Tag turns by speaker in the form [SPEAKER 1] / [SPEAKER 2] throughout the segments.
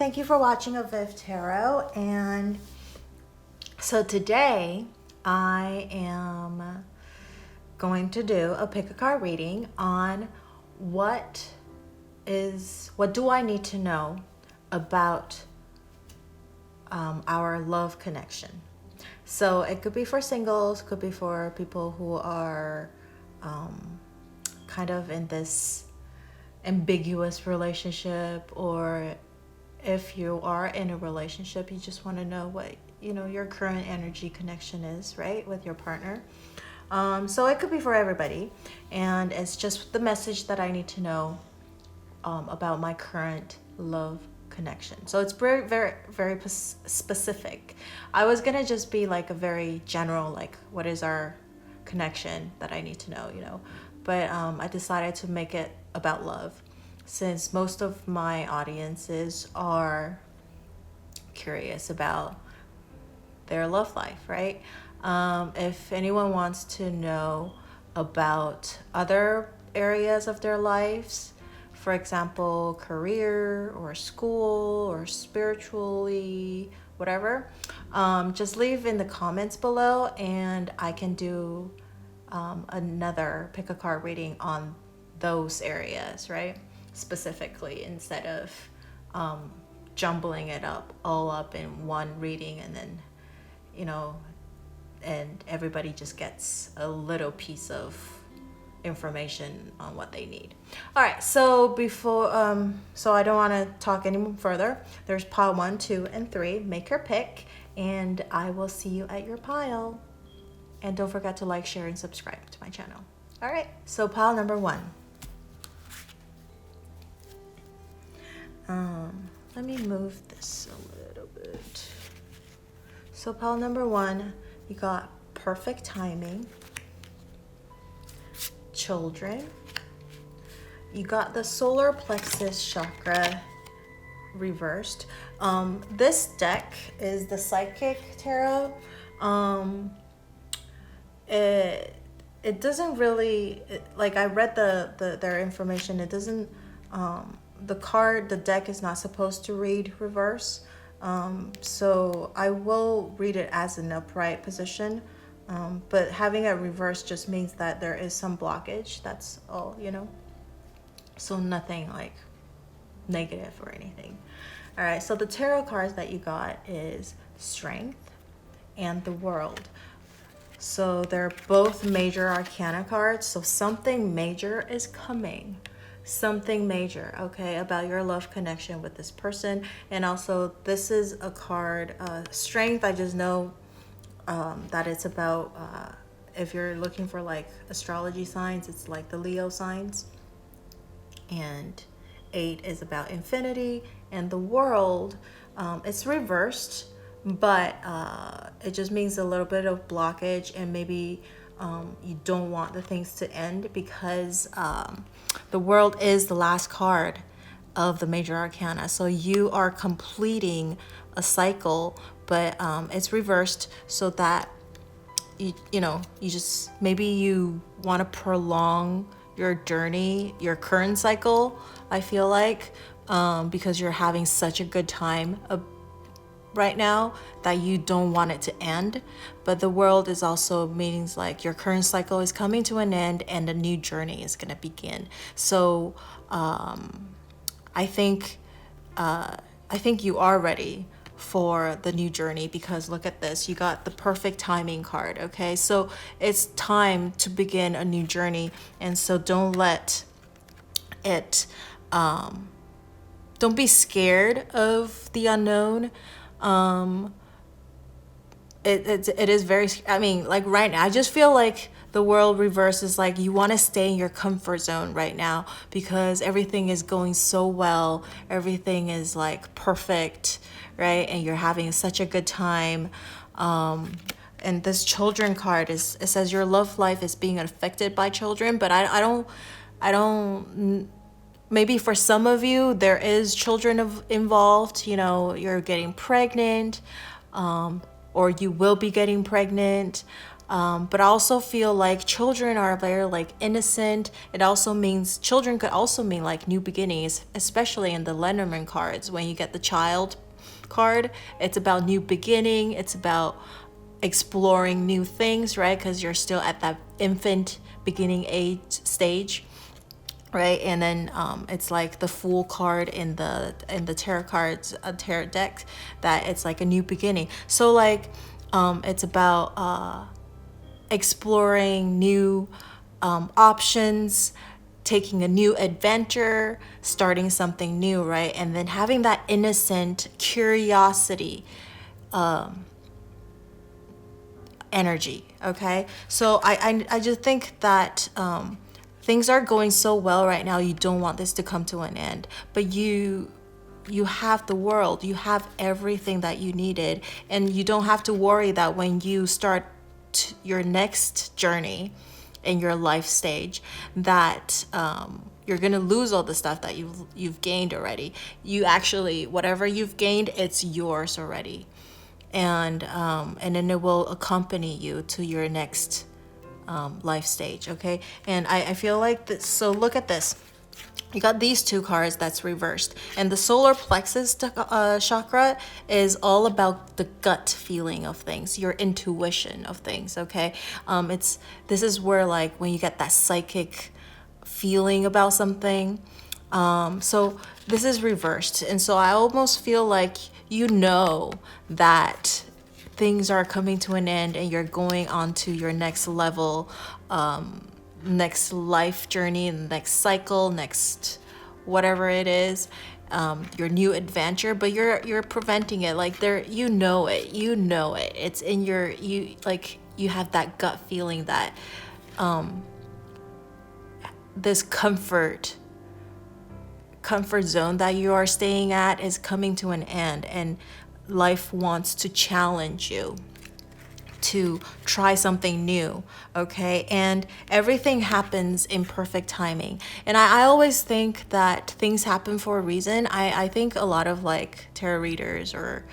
[SPEAKER 1] thank you for watching avivTarot. And so today I am going to do a pick a card reading on what do I need to know about our love connection. So it could be for singles, could be for people who are kind of in this ambiguous relationship, or if you are in a relationship, you just want to know what your current energy connection is, right, with your partner. So it could be for everybody, and it's just the message that I need to know about my current love connection. So it's very, very, very specific. I was gonna just be like a very general, like what is our connection that I need to know, but I decided to make it about love, since most of my audiences are curious about their love life, right? If anyone wants to know about other areas of their lives, for example, career or school or spiritually, whatever, just leave in the comments below and I can do another pick a card reading on those areas, right? Specifically, instead of jumbling it all up in one reading, and then and everybody just gets a little piece of information on what they need. All right, so before so I don't want to talk any further. There's pile 1, 2, and 3. Make your pick, and I will see you at your pile. And don't forget to like, share, and subscribe to my channel. All right, so pile number 1. Let me move this a little bit. So pile number 1, you got perfect timing, children, you got the solar plexus chakra reversed. This deck is the Psychic Tarot. It doesn't really, like, I read their information. It doesn't, the deck is not supposed to read reverse. So I will read it as an upright position. But having it reverse just means that there is some blockage. That's all, So nothing like negative or anything. All right, so the tarot cards that you got is Strength and the World. So they're both major arcana cards. So something major is coming. Something major, okay, about your love connection with this person. And also this is a card, Strength, I just know that it's about, if you're looking for like astrology signs, it's like the Leo signs. And 8 is about infinity, and the World, it's reversed, but it just means a little bit of blockage, and maybe you don't want the things to end, because the World is the last card of the major arcana. So you are completing a cycle, but it's reversed, so that you just, maybe you want to prolong your journey, your current cycle, I feel like, because you're having such a good time right now that you don't want it to end. But the World is also means like your current cycle is coming to an end and a new journey is going to begin. So I think you are ready for the new journey, because look at this, you got the perfect timing card. Okay, so it's time to begin a new journey, and so don't let it don't be scared of the unknown. It is very, I mean, like right now I just feel like the World reverse is like you want to stay in your comfort zone right now, because everything is going so well, everything is like perfect, right? And you're having such a good time. And this children card it says your love life is being affected by children, but I don't, maybe for some of you there is children involved, you're getting pregnant, or you will be getting pregnant. But I also feel like children are very like innocent. It also means children could also mean like new beginnings, especially in the Lenormand cards. When you get the child card, it's about new beginning. It's about exploring new things, right? Because you're still at that infant beginning age stage, right? And then it's like the Fool card in the tarot cards, tarot deck, that it's like a new beginning. So like it's about exploring new options, taking a new adventure, starting something new, right? And then having that innocent curiosity energy, okay? So I just think that things are going so well right now. You don't want this to come to an end, but you have the world, you have everything that you needed, and you don't have to worry that when you start your next journey in your life stage that you're gonna lose all the stuff that you've gained already. You actually, whatever you've gained, it's yours already, and then it will accompany you to your next life stage, okay? And I feel like this. So look at this. You got these two cards that's reversed, and the solar plexus chakra is all about the gut feeling of things, your intuition of things, okay? This is where like when you get that psychic feeling about something. So this is reversed, and so I almost feel like you know that things are coming to an end and you're going on to your next level, next life journey, next cycle, next whatever it is, your new adventure, but you're preventing it. Like you know it, it's in your, you have that gut feeling that this comfort zone that you are staying at is coming to an end, and life wants to challenge you to try something new, okay? And everything happens in perfect timing. And I always think that things happen for a reason. I think a lot of like tarot readers or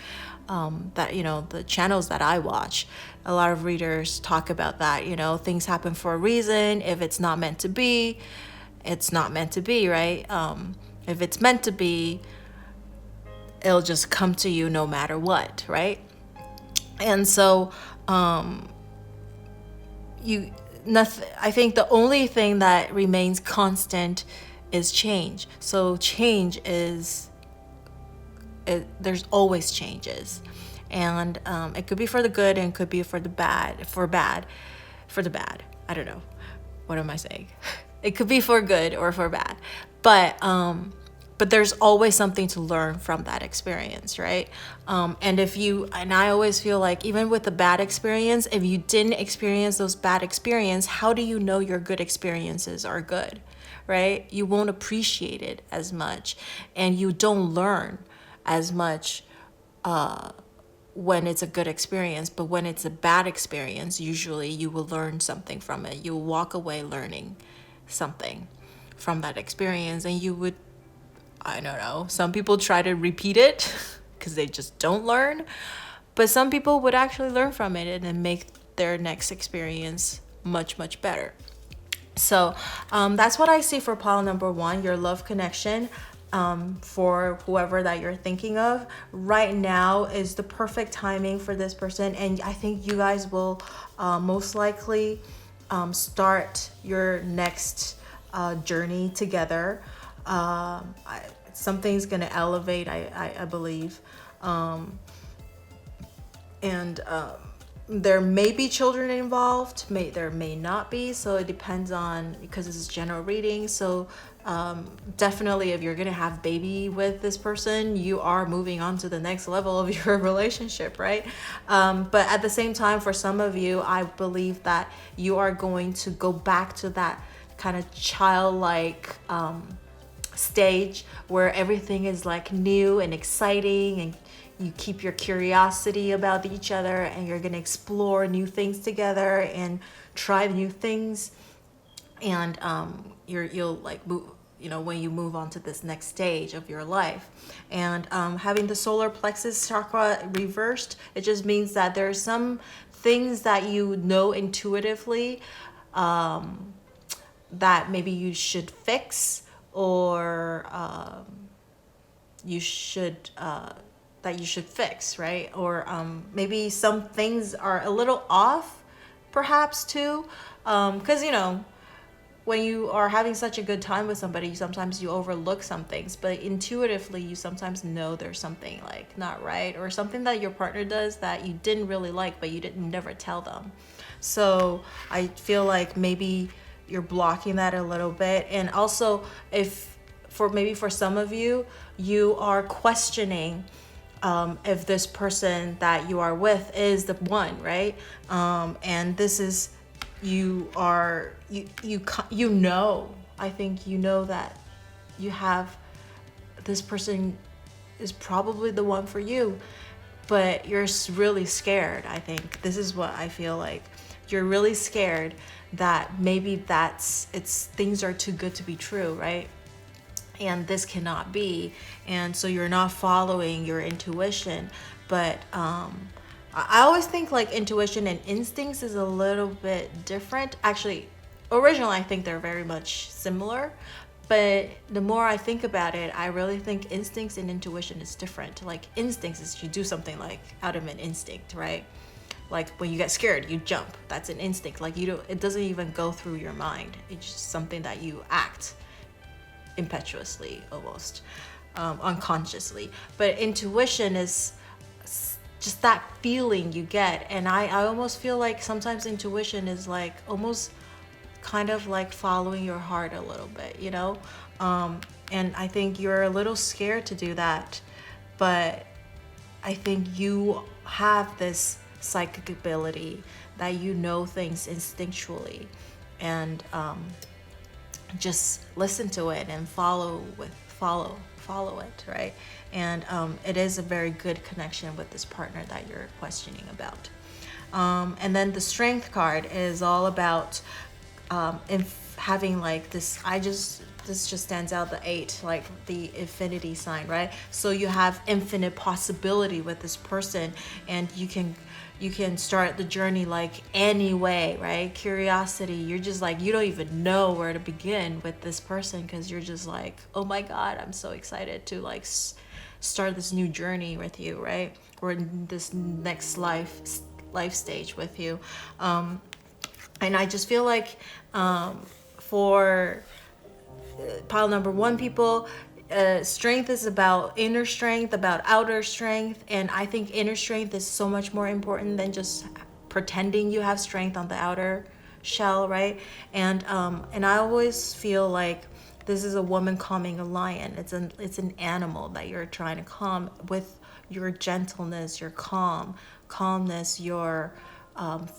[SPEAKER 1] that, you know, the channels that I watch, a lot of readers talk about that, you know, things happen for a reason. If it's not meant to be, it's not meant to be, right? If it's meant to be, it'll just come to you no matter what, right? And so I think the only thing that remains constant is change. So change is, there's always changes, and it could be for the good and it could be for the bad. I don't know, what am I saying? It could be for good or for bad, but there's always something to learn from that experience, right? And I always feel like even with the bad experience, if you didn't experience those bad experiences, how do you know your good experiences are good, right? You won't appreciate it as much, and you don't learn as much when it's a good experience. But when it's a bad experience, usually you will learn something from it. You'll walk away learning something from that experience, and you would, I don't know, some people try to repeat it because they just don't learn, but some people would actually learn from it and then make their next experience much, much better. So that's what I see for pile number one, your love connection. For whoever that you're thinking of right now is the perfect timing for this person, and I think you guys will most likely start your next journey together. Something's gonna elevate, I believe, and there may be children involved, there may not be, so it depends on, because this is general reading. So definitely if you're gonna have baby with this person, you are moving on to the next level of your relationship, right? But at the same time, for some of you, I believe that you are going to go back to that kind of childlike stage where everything is like new and exciting, and you keep your curiosity about each other, and you're gonna explore new things together and try new things, and you'll like when you move on to this next stage of your life. And having the solar plexus chakra reversed, it just means that there's some things that you know intuitively that maybe you should fix, or you should fix, right? Or maybe some things are a little off, perhaps too, because when you are having such a good time with somebody, sometimes you overlook some things, but intuitively you sometimes know there's something like not right, or something that your partner does that you didn't really like, but you never tell them. So I feel like maybe you're blocking that a little bit. And also, for some of you, you are questioning if this person that you are with is the one, right? And this is, I think you know that you have, this person is probably the one for you, but you're really scared. I think this is what I feel like. You're really scared that maybe things are too good to be true, right? And this cannot be. And so you're not following your intuition. But I always think like intuition and instincts is a little bit different. Actually, originally I think they're very much similar. But the more I think about it, I really think instincts and intuition is different. Like instincts is you do something like out of an instinct, right? Like when you get scared, you jump. That's an instinct. Like it doesn't even go through your mind. It's just something that you act impetuously, almost unconsciously. But intuition is just that feeling you get. And I almost feel like sometimes intuition is like almost kind of like following your heart a little bit, and I think you're a little scared to do that, but I think you have this psychic ability that you know things instinctually, and just listen to it and follow it, right? And it is a very good connection with this partner that you're questioning about. And then the Strength card is all about having like this. This just stands out, the 8, like the infinity sign, right? So you have infinite possibility with this person, and you can start the journey like any way, right? Curiosity, you're just like, you don't even know where to begin with this person, because you're just like, oh my God, I'm so excited to like start this new journey with you, right? Or in this next life stage with you. And I just feel like for pile number 1 people, strength is about inner strength, about outer strength, and I think inner strength is so much more important than just pretending you have strength on the outer shell, right? And I always feel like this is a woman calming a lion. It's an animal that you're trying to calm with your gentleness, your calmness, your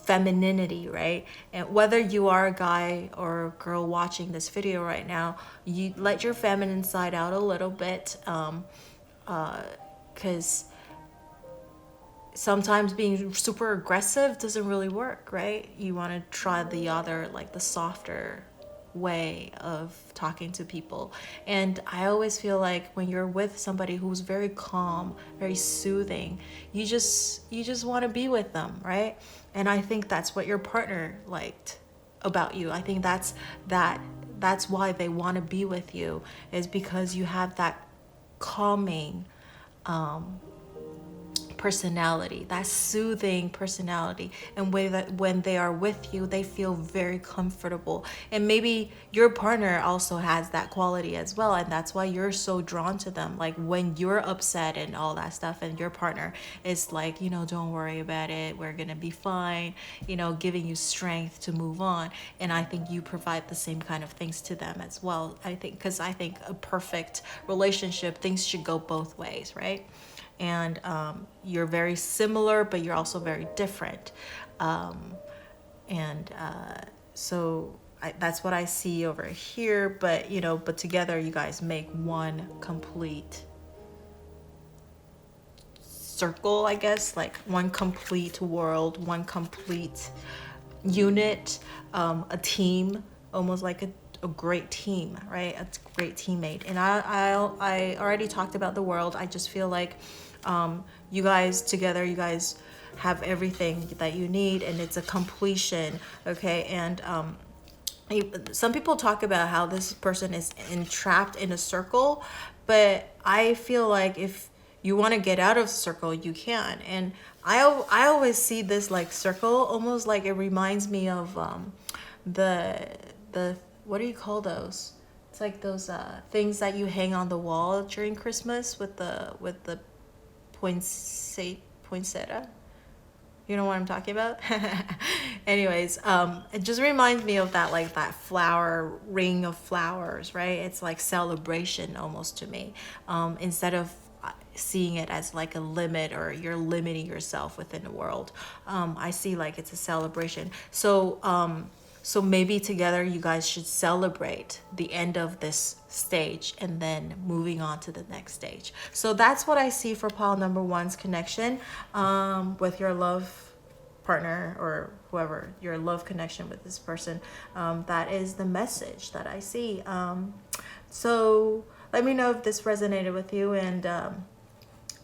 [SPEAKER 1] femininity, right? And whether you are a guy or a girl watching this video right now, you let your feminine side out a little bit, because sometimes being super aggressive doesn't really work, right? You want to try the other, like the softer way of talking to people. And I always feel like when you're with somebody who's very calm, very soothing, you just want to be with them, right? And I think that's what your partner liked about you. I think that's why they want to be with you, is because you have that calming personality, that soothing personality, and way that when they are with you, they feel very comfortable. And maybe your partner also has that quality as well, and that's why you're so drawn to them. Like when you're upset and all that stuff, and your partner is like, don't worry about it, we're gonna be fine, giving you strength to move on. And I think you provide the same kind of things to them as well. Because I think a perfect relationship, things should go both ways, right? And you're very similar, but you're also very different. So that's what I see over here. But, but together you guys make one complete circle, I guess, like one complete world, one complete unit, a team, almost like a great team, right? A great teammate. And I already talked about the world. I just feel like you guys together, you guys have everything that you need, and it's a completion, okay? And some people talk about how this person is entrapped in a circle, but I feel like if you want to get out of the circle, you can. And I always see this like circle almost like it reminds me of the what do you call those? It's like those things that you hang on the wall during Christmas with the poinsettia. You know what I'm talking about? Anyways, it just reminds me of that, like that flower ring of flowers, right? It's like celebration almost to me. Instead of seeing it as like a limit or you're limiting yourself within the world, I see like it's a celebration. So maybe together you guys should celebrate the end of this stage and then moving on to the next stage. So that's what I see for pile number one's connection with your love partner or whoever, your love connection with this person. That is the message that I see. So let me know if this resonated with you, and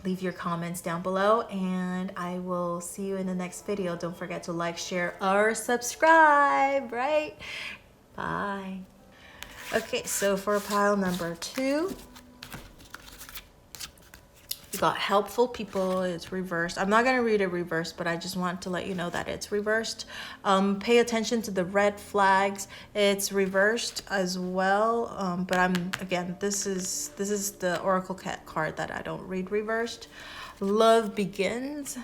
[SPEAKER 1] leave your comments down below, and I will see you in the next video. Don't forget to like, share, or subscribe, right? Bye. Okay, so for pile number two, you got helpful people. It's reversed. I'm not going to read it reversed, but I just want to let you know that it's reversed. Pay attention to the red flags. It's reversed as well. But again, this is the Oracle card that I don't read reversed. Love begins.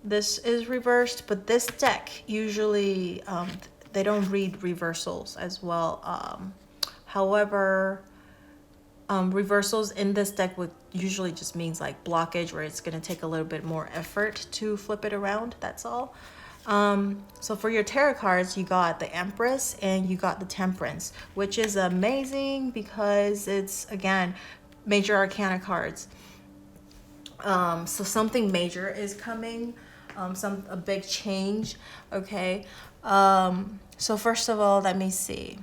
[SPEAKER 1] This is reversed, but this deck usually they don't read reversals as well. However, reversals in this deck would usually just means like blockage, where it's going to take a little bit more effort to flip it around. That's all. So for your tarot cards, you got the Empress and you got the Temperance, which is amazing because it's, again, major arcana cards. So something major is coming, a big change. Okay. So first of all, let me see.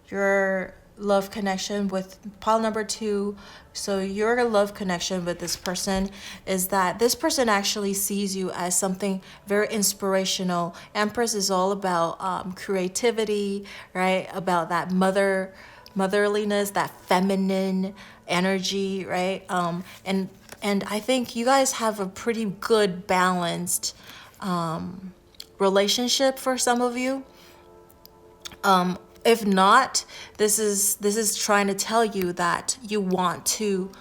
[SPEAKER 1] Your love connection with pile number two. So your love connection with this person is that this person actually sees you as something very inspirational. Empress is all about creativity, right? About that motherliness, that feminine energy, right? And I think you guys have a pretty good balanced relationship for some of you. If not, this is trying to tell you that you want to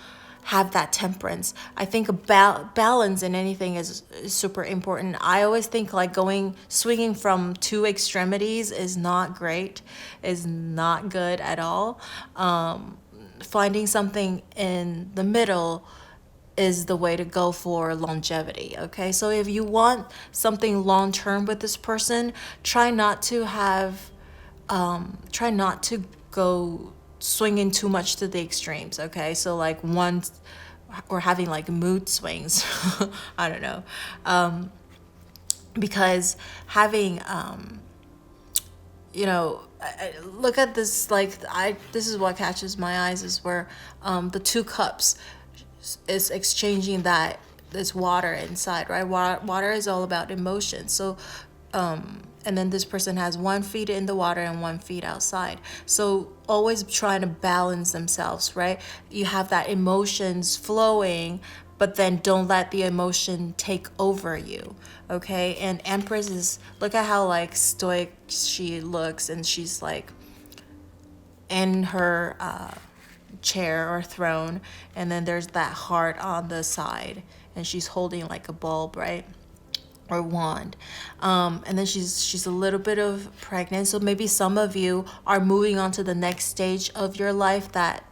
[SPEAKER 1] have that temperance. I think about balance in anything is super important. I always think like swinging from two extremities is not great, is not good at all. Finding something in the middle is the way to go for longevity. Okay, so if you want something long term with this person, try not to go swinging too much to the extremes. Okay, so like or having like mood swings. I don't know, because having look at this, like this is what catches my eyes, is where the two cups is exchanging this water inside, right? Water is all about emotion. So and then this person has 1 feet in the water and 1 feet outside. So always trying to balance themselves, right? You have that emotions flowing, but then don't let the emotion take over you, okay? And Empress is, look at how like stoic she looks, and she's like in her chair or throne, and then there's that heart on the side, and she's holding like a bulb, right? Or wand, and then she's a little bit of pregnant. So maybe some of you are moving on to the next stage of your life, that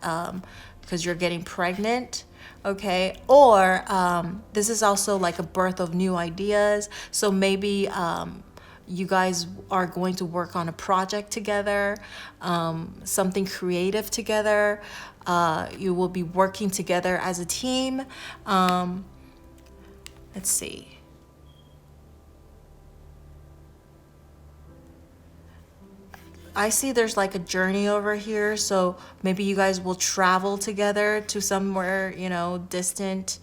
[SPEAKER 1] because you're getting pregnant, okay? Or this is also like a birth of new ideas. So maybe you guys are going to work on a project together, something creative together. You will be working together as a team. Let's see. I see there's like a journey over here. So maybe you guys will travel together to somewhere, you know, distant.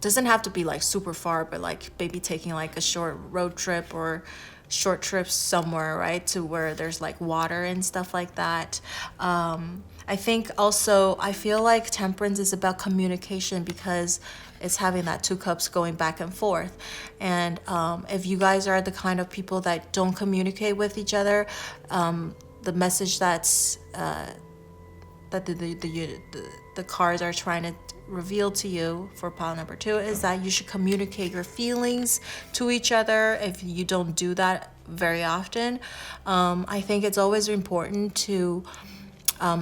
[SPEAKER 1] Doesn't have to be like super far, but like maybe taking like a short road trip or short trips somewhere, right, to where there's like water and stuff like that. I think also, I feel like Temperance is about communication because it's having that 2 cups going back and forth. And if you guys are the kind of people that don't communicate with each other, the message that's that the cards are trying to reveal to you for pile number 2 is that you should communicate your feelings to each other. If you don't do that very often, I think it's always important to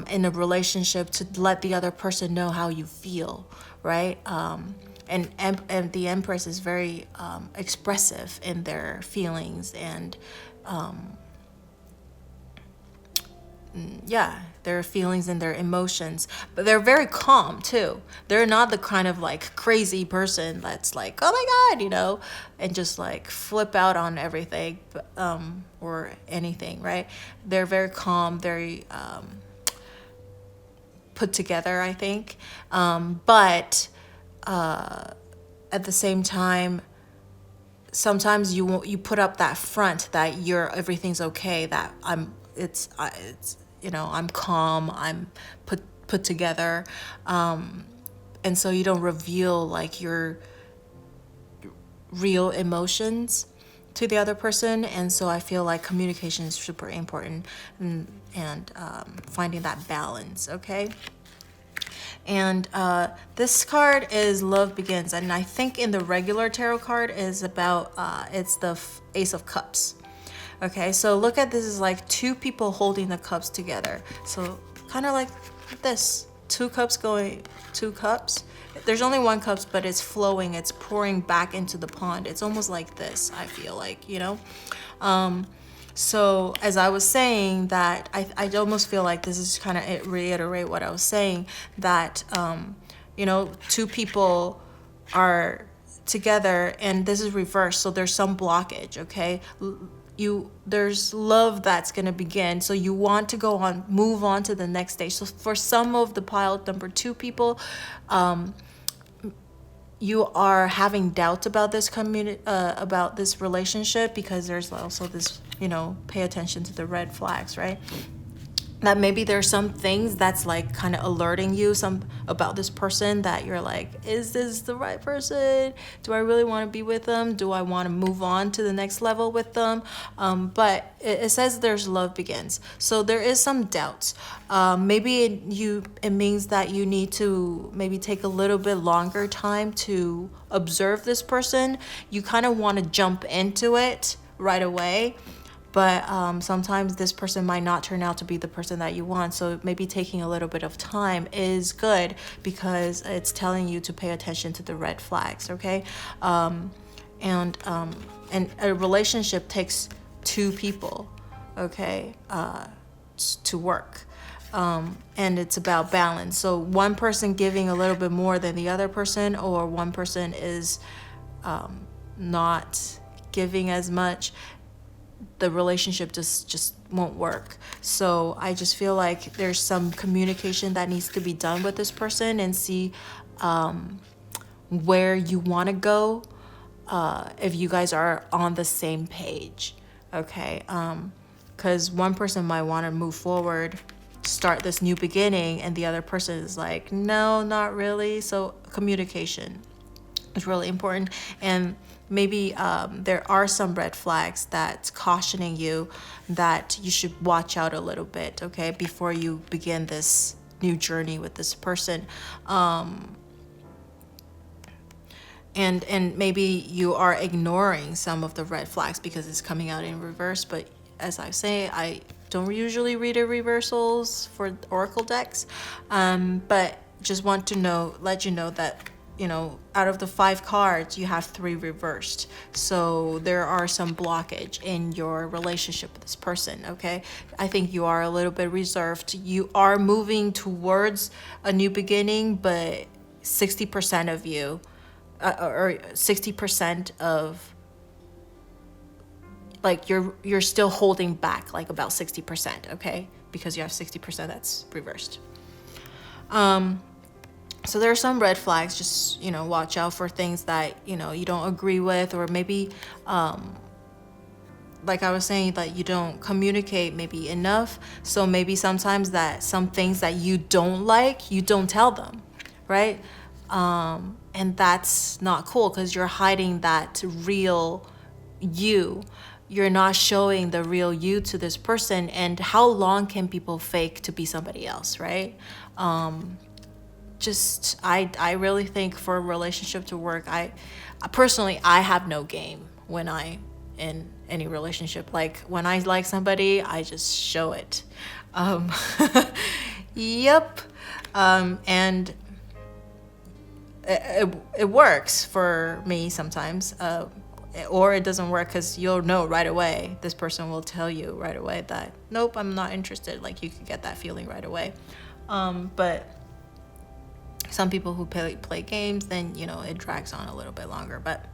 [SPEAKER 1] in a relationship to let the other person know how you feel, right? And the Empress is very expressive in their feelings and their feelings and their emotions, but they're very calm too. They're not the kind of like crazy person that's like, oh my God, you know, and just like flip out on everything, or anything, right? They're very calm, very put together, I think. But at the same time, sometimes you put up that front that everything's okay, that it's you know, I'm calm, I'm put together, and so you don't reveal like your real emotions to the other person. And so I feel like communication is super important, and finding that balance, okay? And this card is Love Begins, and I think in the regular tarot card is about it's the Ace of Cups. Okay, so look at this as like 2 people holding the cups together. So kind of like this, 2 cups going, 2 cups. There's only 1 cup, but it's flowing, it's pouring back into the pond. It's almost like this, I feel like, you know? So as I was saying that, I almost feel like this is kind of reiterate what I was saying, that, you know, 2 people are together and this is reversed. So there's some blockage, okay? There's love that's going to begin, so you want to move on to the next stage. So for some of the pile number 2 people, you are having doubts about this about this relationship, because there's also this, you know, pay attention to the red flags, right? That maybe there's some things that's like kind of alerting you about this person, that you're like, is this the right person? Do I really want to be with them? Do I want to move on to the next level with them? But it says there's love begins. So there is some doubts. Maybe it means that you need to maybe take a little bit longer time to observe this person. You kind of want to jump into it right away. But sometimes this person might not turn out to be the person that you want. So maybe taking a little bit of time is good, because it's telling you to pay attention to the red flags, okay? And a relationship takes 2 people, okay, to work. And it's about balance. So one person giving a little bit more than the other person, or one person is not giving as much, the relationship just won't work. So I just feel like there's some communication that needs to be done with this person, and see where you want to go, if you guys are on the same page, okay? Because one person might want to move forward, start this new beginning, and the other person is like, no, not really. So communication is really important. And maybe there are some red flags that's cautioning you that you should watch out a little bit, okay, before you begin this new journey with this person. And maybe you are ignoring some of the red flags because it's coming out in reverse. But as I say, I don't usually read the reversals for oracle decks, but just want to let you know that, you know, out of the 5 cards, you have 3 reversed. So there are some blockage in your relationship with this person, okay? I think you are a little bit reserved. You are moving towards a new beginning, but 60% of you, or 60% of like you're still holding back like about 60%, okay? Because you have 60% that's reversed. So there are some red flags. Just, watch out for things that, you don't agree with, or maybe, like I was saying, that you don't communicate maybe enough. So maybe sometimes that some things that you don't like, you don't tell them, right? And that's not cool, because you're hiding that real you. You're not showing the real you to this person. And how long can people fake to be somebody else, right? I really think for a relationship to work, I personally have no game when I in any relationship. Like when I like somebody, I just show it. Yep. And it works for me sometimes, or it doesn't work, because you'll know right away. This person will tell you right away that nope, I'm not interested. Like you can get that feeling right away. But some people who play games, then it drags on a little bit longer. But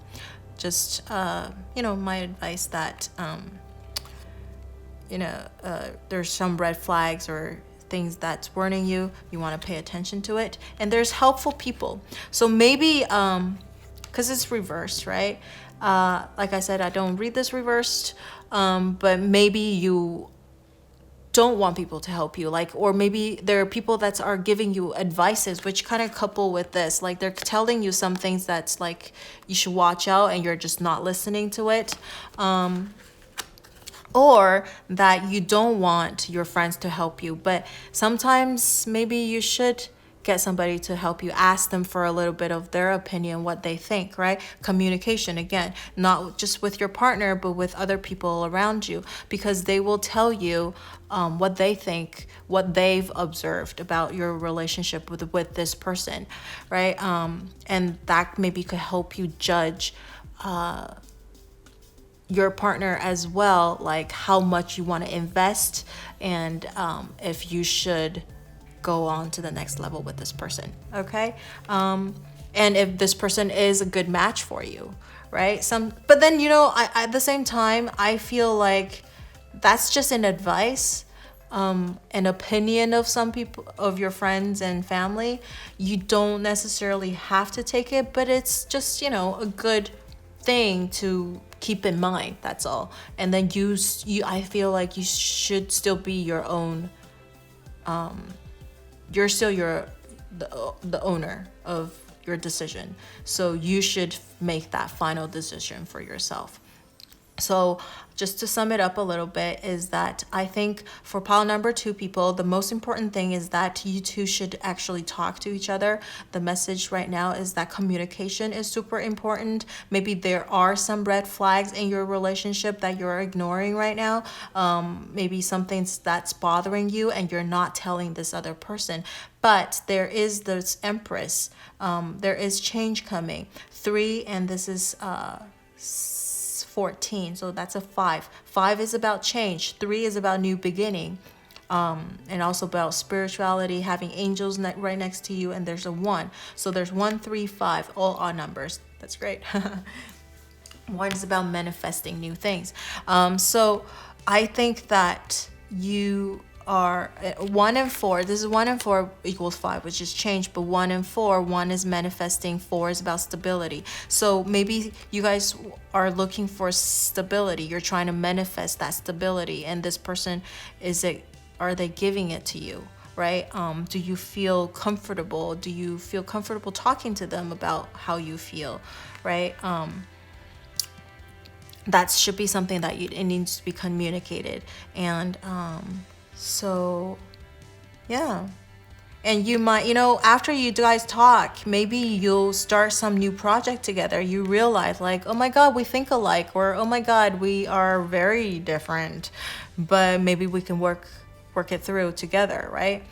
[SPEAKER 1] just my advice that there's some red flags or things that's warning you. You want to pay attention to it. And there's helpful people. So maybe because it's reversed, right? Like I said, I don't read this reversed, but maybe you don't want people to help you, or maybe there are people that are giving you advices, which kind of couple with this, like they're telling you some things that's like you should watch out, and you're just not listening to it, or that you don't want your friends to help you. But sometimes maybe you should get somebody to help you. Ask them for a little bit of their opinion, what they think, right? Communication, again, not just with your partner, but with other people around you, because they will tell you what they think, what they've observed about your relationship with this person, right? And that maybe could help you judge your partner as well, like how much you want to invest, and if you should go on to the next level with this person, okay? And if this person is a good match for you, right? But then, at the same time, I feel like that's just an advice, an opinion of some people, of your friends and family. You don't necessarily have to take it, but it's just, a good thing to keep in mind, that's all. And then I feel like you should still be your own, you're still the owner of your decision. So you should make that final decision for yourself. So just to sum it up a little bit, is that I think for pile number 2 people, the most important thing is that you two should actually talk to each other. The message right now is that communication is super important. Maybe there are some red flags in your relationship that you're ignoring right now. Maybe something that's bothering you and you're not telling this other person. But there is this Empress. There is change coming. 3, and this is 14, so that's a 5. 5 is about change. 3 is about new beginning, and also about spirituality, having angels right next to you. And there's a 1, so there's 1, 3, 5, all odd numbers. That's great. 1 is about manifesting new things. So I think that you are 1 and 4. This is 1 and 4 equals 5, which is change. But 1 and 4, 1 is manifesting, 4 is about stability. So maybe you guys are looking for stability. You're trying to manifest that stability, and this person, are they giving it to you, right? Do you feel comfortable? Do you feel comfortable talking to them about how you feel, right? That should be something that it needs to be communicated. And so, yeah. And you might, after you guys talk, maybe you'll start some new project together. You realize, like, oh my God, we think alike, or oh my God, we are very different, but maybe we can work it through together, right?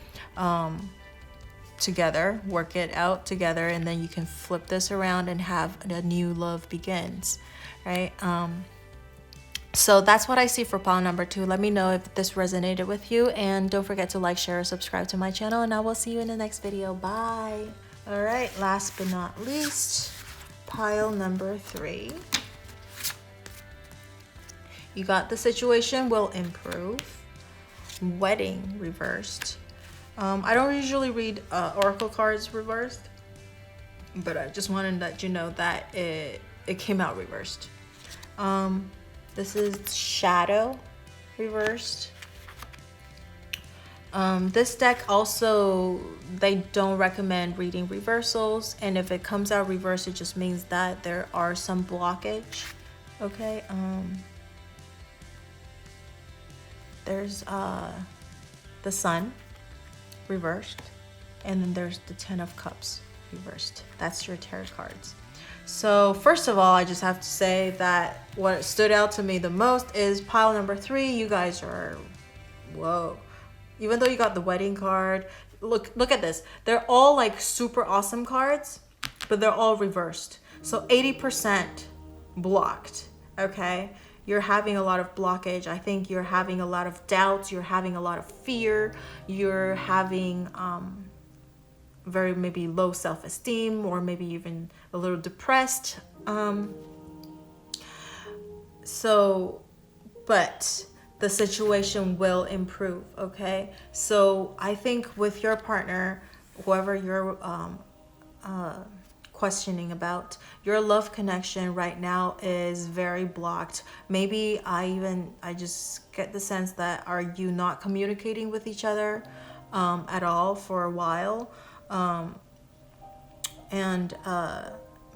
[SPEAKER 1] Together, work it out together, and then you can flip this around and have a new love begins, right? So that's what I see for pile number 2. Let me know if this resonated with you, and don't forget to like, share, or subscribe to my channel, and I will see you in the next video. Bye. All right, last but not least, pile number 3. You got the situation will improve. Wedding reversed. I don't usually read oracle cards reversed, but I just wanted to let you know that it came out reversed. This is shadow reversed. This deck also, they don't recommend reading reversals, and if it comes out reversed, it just means that there are some blockage. Okay. There's the Sun reversed, and then there's the Ten of Cups reversed. That's your tarot cards. So first of all, I just have to say that what stood out to me the most is pile number 3. You guys are, whoa. Even though you got the wedding card, look at this. They're all like super awesome cards, but they're all reversed. So 80% blocked, okay? You're having a lot of blockage. I think you're having a lot of doubts. You're having a lot of fear. You're having very maybe low self-esteem, or maybe even a little depressed. But the situation will improve, okay? So I think with your partner, whoever you're questioning about, your love connection right now is very blocked. Maybe I just get the sense that, are you not communicating with each other at all for a while?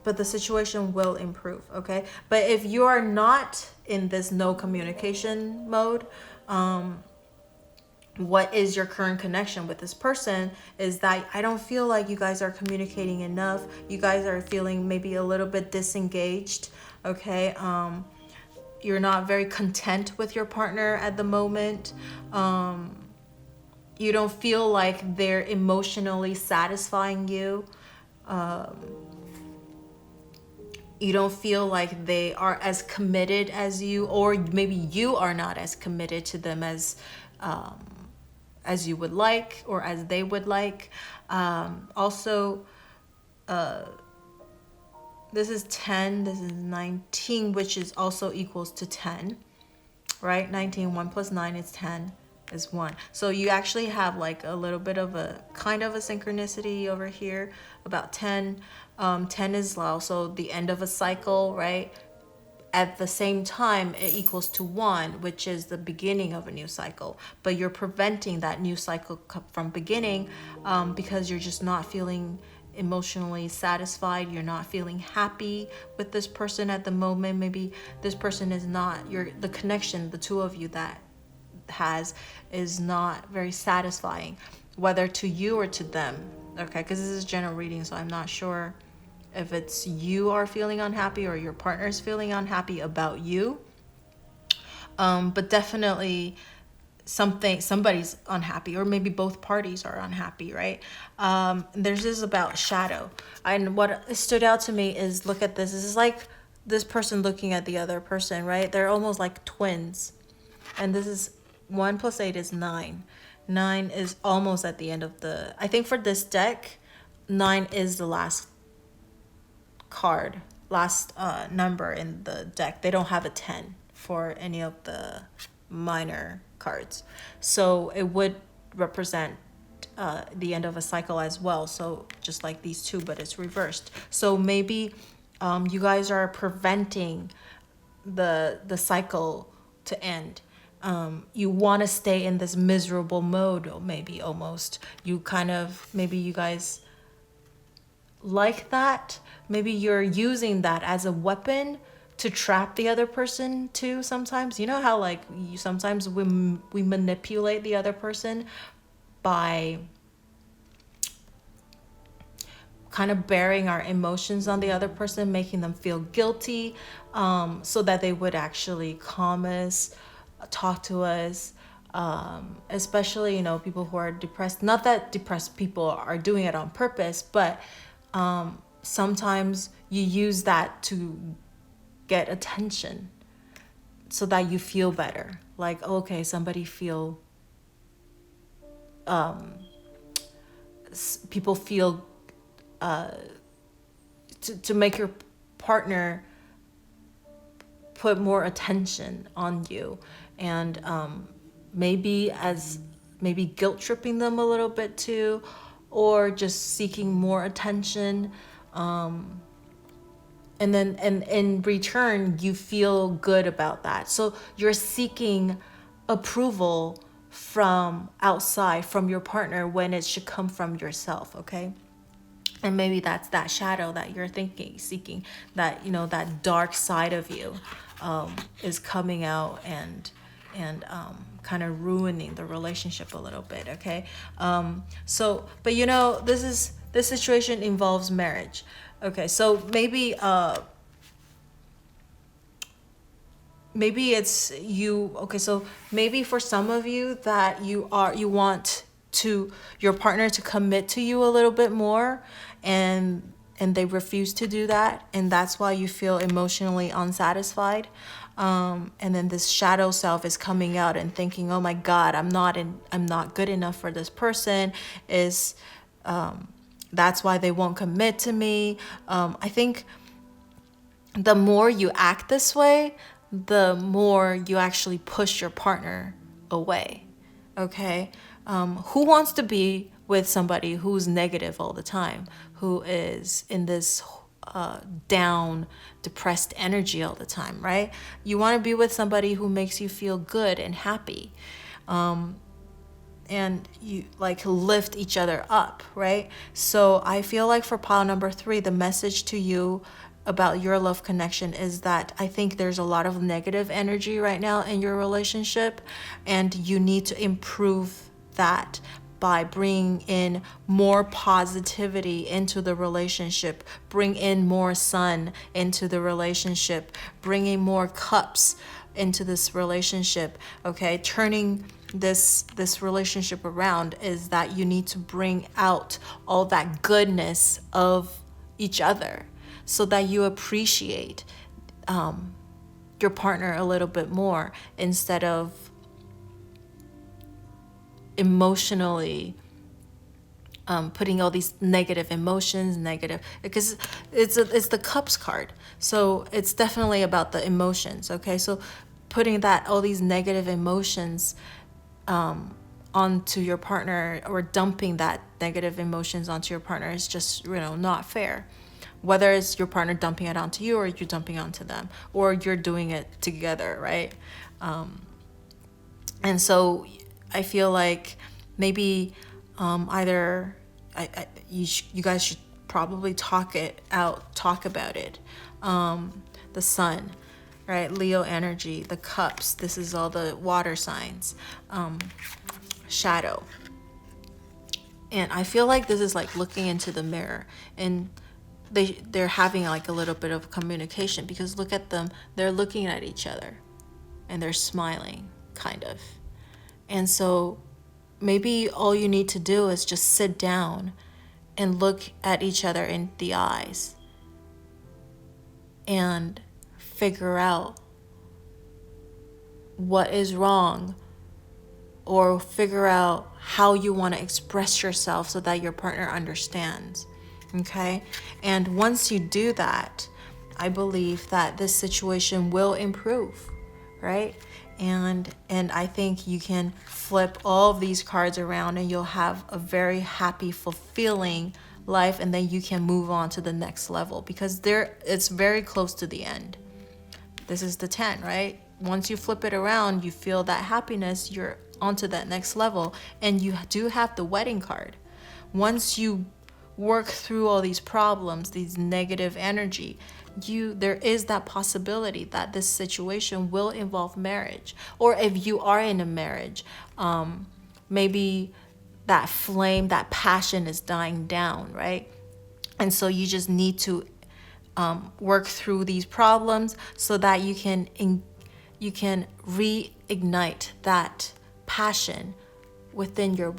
[SPEAKER 1] But the situation will improve, okay? But if you are not in this no communication mode, what is your current connection with this person is that I don't feel like you guys are communicating enough. You guys are feeling maybe a little bit disengaged, okay? You're not very content with your partner at the moment. You don't feel like they're emotionally satisfying you. You don't feel like they are as committed as you, or maybe you are not as committed to them as you would like, or as they would like. This is 10, this is 19, which is also equals to 10, right? 19, 1 plus 9 is 10, is 1. So you actually have like a little bit of a kind of a synchronicity over here about 10. 10 is also the end of a cycle, right? At the same time, it equals to 1, which is the beginning of a new cycle. But you're preventing that new cycle from beginning because you're just not feeling emotionally satisfied. You're not feeling happy with this person at the moment. Maybe this person is not, the connection the two of you that is not very satisfying, whether to you or to them, okay? Because this is general reading, so I'm not sure if it's you are feeling unhappy or your partner is feeling unhappy about you. But definitely somebody's unhappy, or maybe both parties are unhappy, right? There's this about shadow. And what stood out to me is, look at this. This is like this person looking at the other person, right? They're almost like twins. And this is 1 plus 8 is 9. 9 is almost at the end of I think for this deck, 9 is the last card, last number in the deck. They don't have a 10 for any of the minor cards, so it would represent the end of a cycle as well. So just like these two, but it's reversed. So maybe you guys are preventing the cycle to end. You want to stay in this miserable mode, maybe almost. Maybe you guys like that. Maybe you're using that as a weapon to trap the other person too sometimes. You know how like sometimes we manipulate the other person by kind of bearing our emotions on the other person, making them feel guilty, so that they would actually calm us, talk to us, especially, people who are depressed. Not that depressed people are doing it on purpose, but sometimes you use that to get attention so that you feel better. Like, okay, people feel to make your partner put more attention on you, and maybe guilt tripping them a little bit too, or just seeking more attention, and then in return you feel good about that. So you're seeking approval from outside, from your partner, when it should come from yourself. Okay. And maybe that's that shadow that you're seeking, that, that dark side of you is coming out and kind of ruining the relationship a little bit. Okay. But this situation involves marriage. Okay. So maybe it's you. Okay. So maybe for some of you that you want your partner to commit to you a little bit more, and they refuse to do that, and that's why you feel emotionally unsatisfied, and then this shadow self is coming out and thinking, oh my God, I'm not good enough for this person, that's why they won't commit to me. I think the more you act this way, the more you actually push your partner away. Okay. Who wants to be with somebody who's negative all the time, who is in this down, depressed energy all the time, right? You want to be with somebody who makes you feel good and happy, and you like lift each other up, right? So I feel like for pile number 3, the message to you about your love connection is that I think there's a lot of negative energy right now in your relationship, and you need to improve that by bringing in more positivity into the relationship, bring in more sun into the relationship, bringing more cups into this relationship. Okay, turning this relationship around is that you need to bring out all that goodness of each other, so that you appreciate your partner a little bit more, instead of emotionally putting all these negative emotions, because it's the cups card, so it's definitely about the emotions. Okay, so putting all these negative emotions onto your partner, or dumping that negative emotions onto your partner, is just not fair. Whether it's your partner dumping it onto you, or you're dumping onto them, or you're doing it together, right? And so I feel like maybe either you guys should probably talk about it. The sun, right? Leo energy, the cups. This is all the water signs. Shadow. And I feel like this is like looking into the mirror, and they're having like a little bit of communication, because look at them. They're looking at each other and they're smiling, kind of. And so maybe all you need to do is just sit down and look at each other in the eyes and figure out what is wrong, or figure out how you want to express yourself so that your partner understands. Okay? And once you do that, I believe that this situation will improve, right? And I think you can flip all of these cards around, and you'll have a very happy, fulfilling life, and then you can move on to the next level, because it's very close to the end. This is the 10, right? Once you flip it around, you feel that happiness, you're onto that next level, and you do have the wedding card. Once you work through all these problems, these negative energy, there is that possibility that this situation will involve marriage. Or if you are in a marriage, maybe that flame, that passion is dying down, right? And so you just need to work through these problems so that you can reignite that passion within your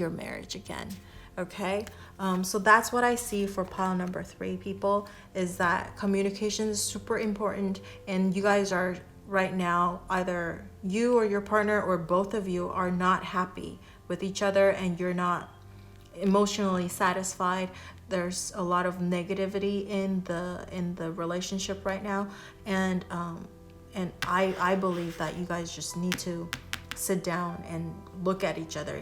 [SPEAKER 1] marriage again. Okay, so that's what I see for pile number 3, people, is that communication is super important, and you guys are right now, either you or your partner or both of you are not happy with each other, and you're not emotionally satisfied. There's a lot of negativity in the relationship right now, and I believe that you guys just need to sit down and look at each other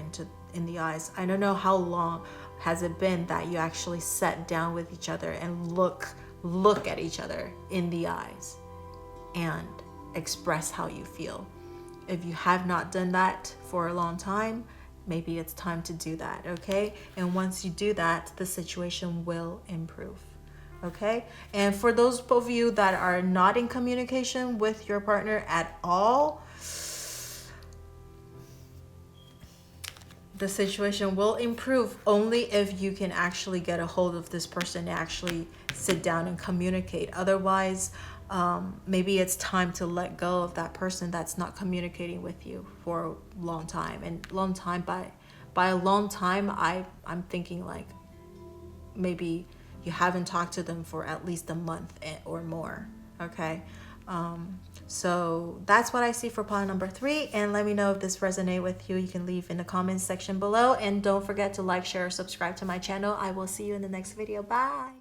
[SPEAKER 1] in the eyes. I don't know how long has it been that you actually sat down with each other and look at each other in the eyes and express how you feel. If you have not done that for a long time, maybe it's time to do that, okay? And once you do that, the situation will improve, okay? And for those of you that are not in communication with your partner at all, the situation will improve only if you can actually get a hold of this person and actually sit down and communicate. Otherwise, maybe it's time to let go of that person that's not communicating with you for a long time. And long time, by a long time, I'm thinking like maybe you haven't talked to them for at least a month or more, okay? So that's what I see for pile number 3, and let me know if this resonates with you. You can leave in the comments section below, and don't forget to like, share, or subscribe to my channel. I will see you in the next video. Bye.